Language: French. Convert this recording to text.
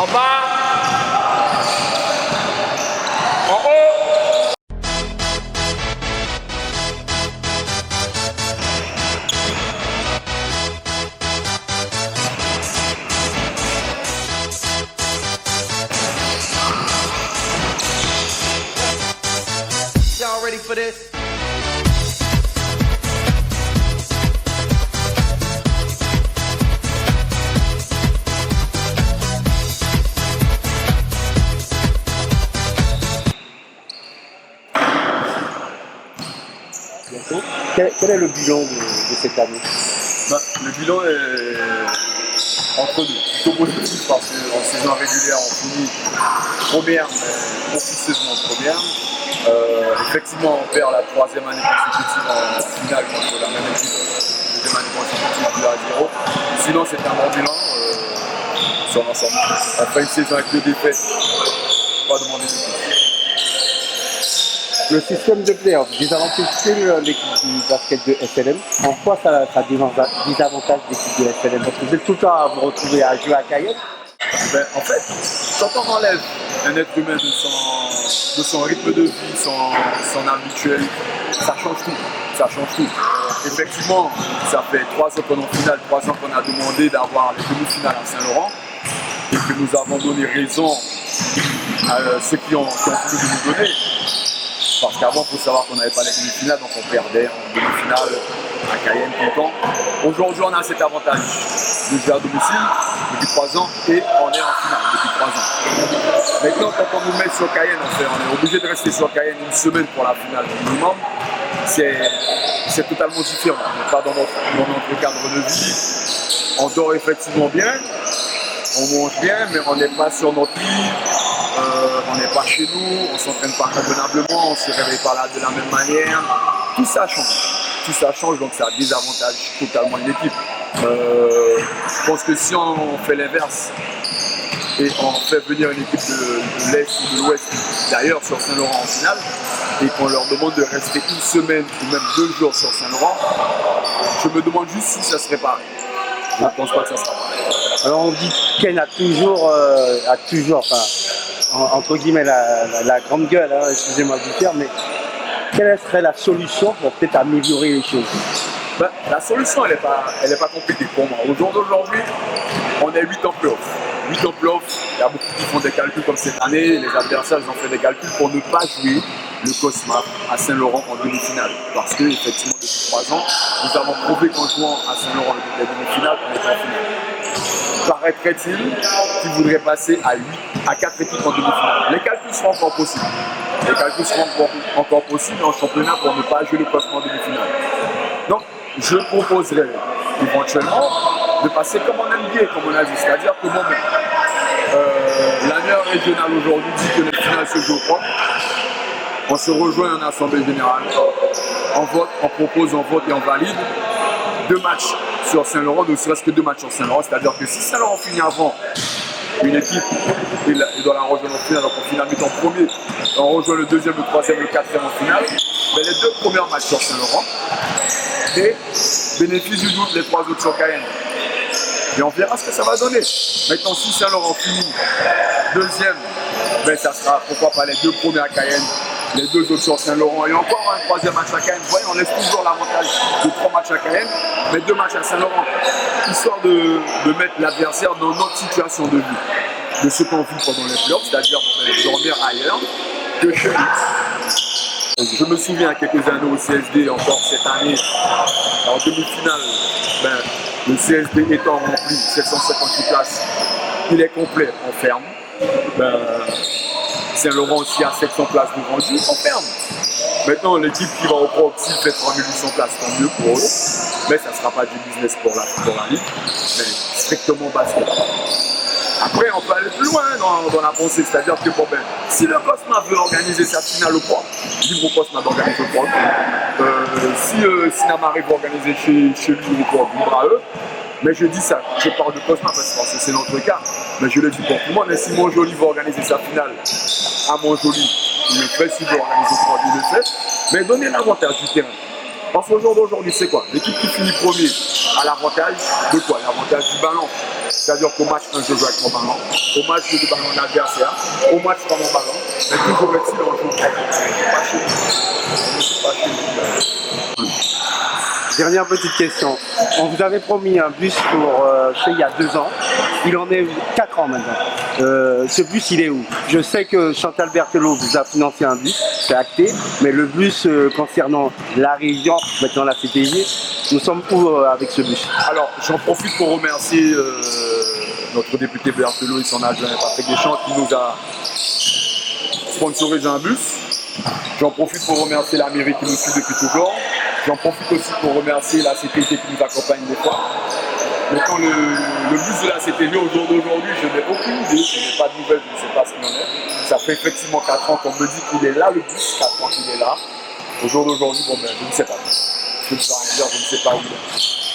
En bas. En haut. Y'all ready for this? Quel est le bilan de cette année? Le bilan est entre nous, plutôt positif parce qu'en saison régulière on finit première, mais officieusement première. Effectivement on perd la troisième année consécutive en finale contre la même équipe, deuxième année consécutive 2-0. Sinon c'est un bon bilan sur l'ensemble. Après une saison avec 2 défaites, pas demander de plus. Le système de play-off désavantage-t-il l'équipe du basket de SLM? En quoi ça désavantage l'équipe de SLM? Parce que vous êtes tout le temps à vous retrouver à jouer à Cayenne. En fait, quand on enlève un être humain de son rythme de vie, son habituel, ça change tout. Ça change tout. Effectivement, ça fait 3 ans qu'on est en finale, 3 ans qu'on a demandé d'avoir les demi-finales à Saint-Laurent et que nous avons donné raison à ceux qui ont voulu nous donner. Parce qu'avant, il faut savoir qu'on n'avait pas les demi-finales, donc on perdait en demi-finale à Cayenne tout le temps. Aujourd'hui, on a cet avantage de jouer à domicile depuis 3 ans et on est en finale depuis 3 ans. Maintenant, quand on nous met sur Cayenne, on est obligé de rester sur Cayenne une semaine pour la finale minimum. C'est totalement différent. On n'est pas dans notre cadre de vie. On dort effectivement bien, on mange bien, mais on n'est pas sur notre lit. On n'est pas chez nous, on ne s'entraîne pas convenablement, on ne se réveille pas là de la même manière. Tout ça change, donc ça désavantage totalement une équipe. Je pense que si on fait l'inverse et on fait venir une équipe de l'Est ou de l'Ouest, d'ailleurs sur Saint-Laurent en finale, et qu'on leur demande de rester une semaine ou même 2 jours sur Saint-Laurent, je me demande juste si ça serait pareil. Je ne pense pas que ça sera pareil. Alors on dit Ken a toujours entre guillemets la grande gueule, hein, excusez-moi du terme, mais quelle serait la solution pour peut-être améliorer les choses? La solution, elle n'est pas compliquée pour moi. Au jour d'aujourd'hui, on est 8 en play-off. 8 en play-off, il y a beaucoup qui font des calculs comme cette année. Les adversaires, ils ont fait des calculs pour ne pas jouer le Cosma à Saint-Laurent en demi-finale. Parce que, effectivement, depuis 3 ans, nous avons prouvé qu'en jouant à Saint-Laurent les demi-finales, on était en finale. Paraîtrait-il qu'il voudrait passer à 4 équipes en demi-finale. Les calculs seront encore possibles. Les calculs seront encore possibles en championnat pour ne pas jouer le Cosma en demi-finale. Donc, je proposerais éventuellement de passer comme on aime bien, comme on a dit, c'est-à-dire que l'année régionale aujourd'hui dit que les finales se jouent au propre. On se rejoint en assemblée générale, on vote, on propose, on vote et on valide 2 matchs sur Saint-Laurent, ne serait-ce que 2 matchs sur Saint-Laurent, c'est-à-dire que si Saint-Laurent finit avant une équipe, il doit la rejoindre en finale, donc on finit en premier, on rejoint le 2e, le 3e, le 4e en finale, mais les 2 premiers matchs sur Saint-Laurent et bénéfice du doute les 3 autres sur Cayenne. Et on verra ce que ça va donner. Maintenant, si Saint-Laurent finit 2e, ça sera pourquoi pas les 2 premiers à Cayenne, les 2 autres sur Saint-Laurent et encore un 3e match à Cayenne. Vous voyez, on laisse toujours l'avantage de 3 matchs à Cayenne, mais 2 matchs à Saint-Laurent, histoire de mettre l'adversaire dans notre situation de vie, de ce qu'on vit pendant les playoffs, c'est-à-dire dormir ailleurs que chez nous. Je me souviens quelques années au CSD, encore cette année, en demi-finale, le CSD étant rempli, 758 places, il est complet, on ferme. Saint-Laurent aussi a 700 places de vendues, on ferme. Maintenant, l'équipe qui va au Proxy fait 3800 places, tant mieux pour eux. Mais ça ne sera pas du business pour la ligue, mais strictement basket. Après, on peut aller plus loin dans la pensée, c'est-à-dire que si le Cosma veut organiser sa finale au propre, libre au Cosma d'organiser au propre. Si Sinamari veut organiser chez lui au propre, libre à eux. Mais je dis ça, je parle de Cosma parce que c'est notre cas, mais je le dis pour tout le monde. Mais si Montjoly veut organiser sa finale à Montjoly, il le fait. S'il veut organiser au propre, il le fait. Mais donnez l'avantage du terrain. Parce qu'au jour d'aujourd'hui, c'est quoi? L'équipe qui finit premier a l'avantage de quoi? L'avantage du ballon. C'est-à-dire qu'au match 1, je joue avec mon ballon. Au match 2, le ballon de l'adversaire. Au match, pas mon ballon. Mais toujours est-il, on joue pas chez nous. Je suis pas chez nous. Dernière petite question. On vous avait promis un bus pour il y a 2 ans. Il en est 4 ans maintenant. Ce bus, il est où? Je sais que Chantal Berthelot vous a financé un bus, c'est acté, mais le bus concernant la région, maintenant la CTG, nous sommes où avec ce bus? Alors, j'en profite pour remercier notre député Berthelot et son adjoint Patrick Deschamps qui nous a sponsorisé un bus. J'en profite pour remercier la mairie qui nous suit depuis toujours. J'en profite aussi pour remercier la CTG qui nous accompagne des fois. Maintenant, le bus de la CTG au jour d'aujourd'hui, je n'ai aucune idée, je n'ai pas de nouvelles, je ne sais pas ce qu'il en est. Ça fait effectivement 4 ans qu'on me dit qu'il est là, le bus, 4 ans qu'il est là. Au jour d'aujourd'hui, bon ben, je ne sais pas. Je ne sais rien dire, je ne sais pas où il est.